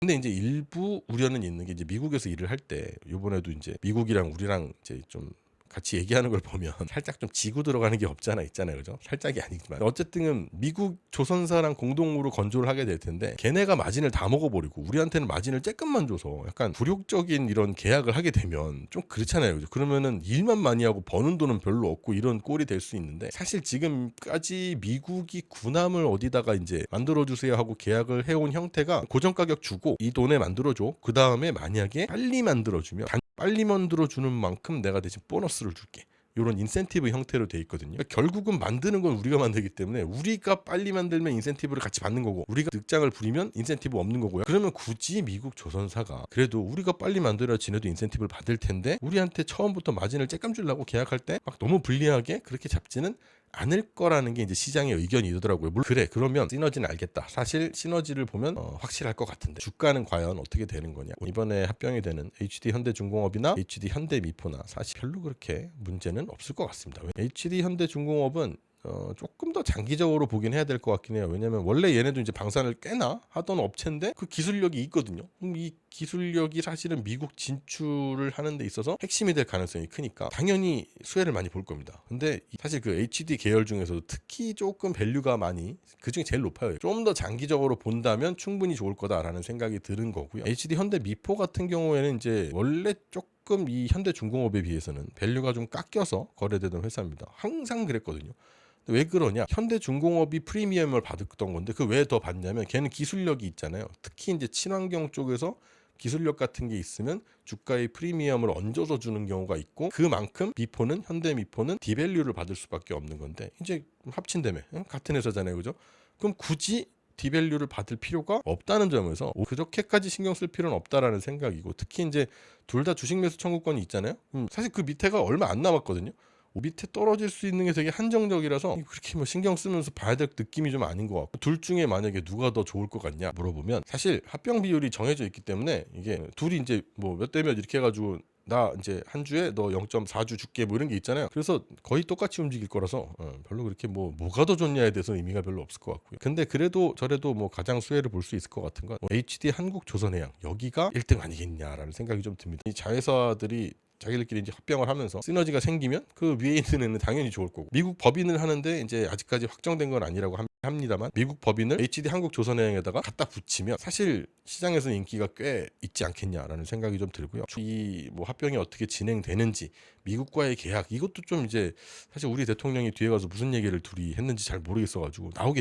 근데 이제 일부 우려는 있는 게 이제 미국에서 일을 할 때 요번에도 이제 미국이랑 우리랑 이제 좀 같이 얘기하는 걸 보면 살짝 좀 지고 들어가는 게 없잖아 있잖아요. 그죠? 살짝이 아니지만 어쨌든 미국 조선사랑 공동으로 건조를 하게 될 텐데 걔네가 마진을 다 먹어버리고 우리한테는 마진을 쬐끔만 줘서 약간 굴욕적인 이런 계약을 하게 되면 좀 그렇잖아요. 그죠? 그러면은 일만 많이 하고 버는 돈은 별로 없고 이런 꼴이 될 수 있는데 사실 지금까지 미국이 군함을 어디다가 이제 만들어주세요 하고 계약을 해온 형태가 고정 가격 주고 이 돈에 만들어줘. 그 다음에 만약에 빨리 만들어주면 빨리 만들어주는 만큼 내가 대신 보너스를 줄게. 이런 인센티브 형태로 돼 있거든요. 그러니까 결국은 만드는 건 우리가 만들기 때문에 우리가 빨리 만들면 인센티브를 같이 받는 거고 우리가 늑장을 부리면 인센티브 없는 거고요. 그러면 굳이 미국 조선사가 그래도 우리가 빨리 만들어야 지네도 인센티브를 받을 텐데 우리한테 처음부터 마진을 쬐끔 주려고 계약할 때 막 너무 불리하게 그렇게 잡지는 않을 거라는 게 이제 시장의 의견이더라고요. 물론 그래 그러면 시너지는 알겠다. 사실 시너지를 보면 확실할 것 같은데 주가는 과연 어떻게 되는 거냐. 이번에 합병이 되는 HD 현대중공업이나 HD 현대미포나 사실 별로 그렇게 문제는 없을 것 같습니다. HD 현대중공업은 조금 더 장기적으로 보긴 해야 될 것 같긴 해요. 왜냐면 원래 얘네도 이제 방산을 꽤나 하던 업체인데 그 기술력이 있거든요. 이 기술력이 사실은 미국 진출을 하는 데 있어서 핵심이 될 가능성이 크니까 당연히 수혜를 많이 볼 겁니다. 근데 사실 그 HD 계열 중에서도 특히 조금 밸류가 많이 그중에 제일 높아요. 좀 더 장기적으로 본다면 충분히 좋을 거다라는 생각이 드는 거고요. HD 현대미포 같은 경우에는 이제 원래 조금 이 현대중공업에 비해서는 밸류가 좀 깎여서 거래되던 회사입니다. 항상 그랬거든요. 왜 그러냐? 현대중공업이 프리미엄을 받았던 건데 그 왜 더 받냐면 걔는 기술력이 있잖아요. 특히 이제 친환경 쪽에서 기술력 같은 게 있으면 주가의 프리미엄을 얹어서 주는 경우가 있고 그만큼 현대미포는 디밸류를 받을 수밖에 없는 건데 이제 합친다며 같은 회사잖아요. 그죠? 그럼 굳이 디밸류를 받을 필요가 없다는 점에서 그렇게까지 신경 쓸 필요는 없다라는 생각이고 특히 이제 둘 다 주식 매수 청구권이 있잖아요. 사실 그 밑에가 얼마 안 남았거든요. 밑에 떨어질 수 있는 게 되게 한정적이라서 그렇게 뭐 신경 쓰면서 봐야 될 느낌이 좀 아닌 것 같고 둘 중에 만약에 누가 더 좋을 것 같냐 물어보면 사실 합병 비율이 정해져 있기 때문에 이게 둘이 이제 뭐 몇 대 몇 이렇게 해가지고 나 이제 한 주에 너 0.4주 줄게 뭐 이런 게 있잖아요. 그래서 거의 똑같이 움직일 거라서 별로 그렇게 뭐가 더 좋냐에 대해서 의미가 별로 없을 것 같고요. 근데 그래도 저래도 뭐 가장 수혜를 볼 수 있을 것 같은 건 HD 한국조선해양 여기가 1등 아니겠냐라는 생각이 좀 듭니다. 이 자회사들이 자기들끼리 이제 합병을 하면서 시너지가 생기면 그 위에 있는 애는 당연히 좋을 거고 미국 법인을 하는데 이제 아직까지 확정된 건 아니라고 합니다만 미국 법인을 HD 한국조선해양에다가 갖다 붙이면 사실 시장에서 인기가 꽤 있지 않겠냐라는 생각이 좀 들고요. 이 뭐 합병이 어떻게 진행되는지 미국과의 계약 이것도 좀 이제 사실 우리 대통령이 뒤에 가서 무슨 얘기를 둘이 했는지 잘 모르겠어가지고 나오겠죠.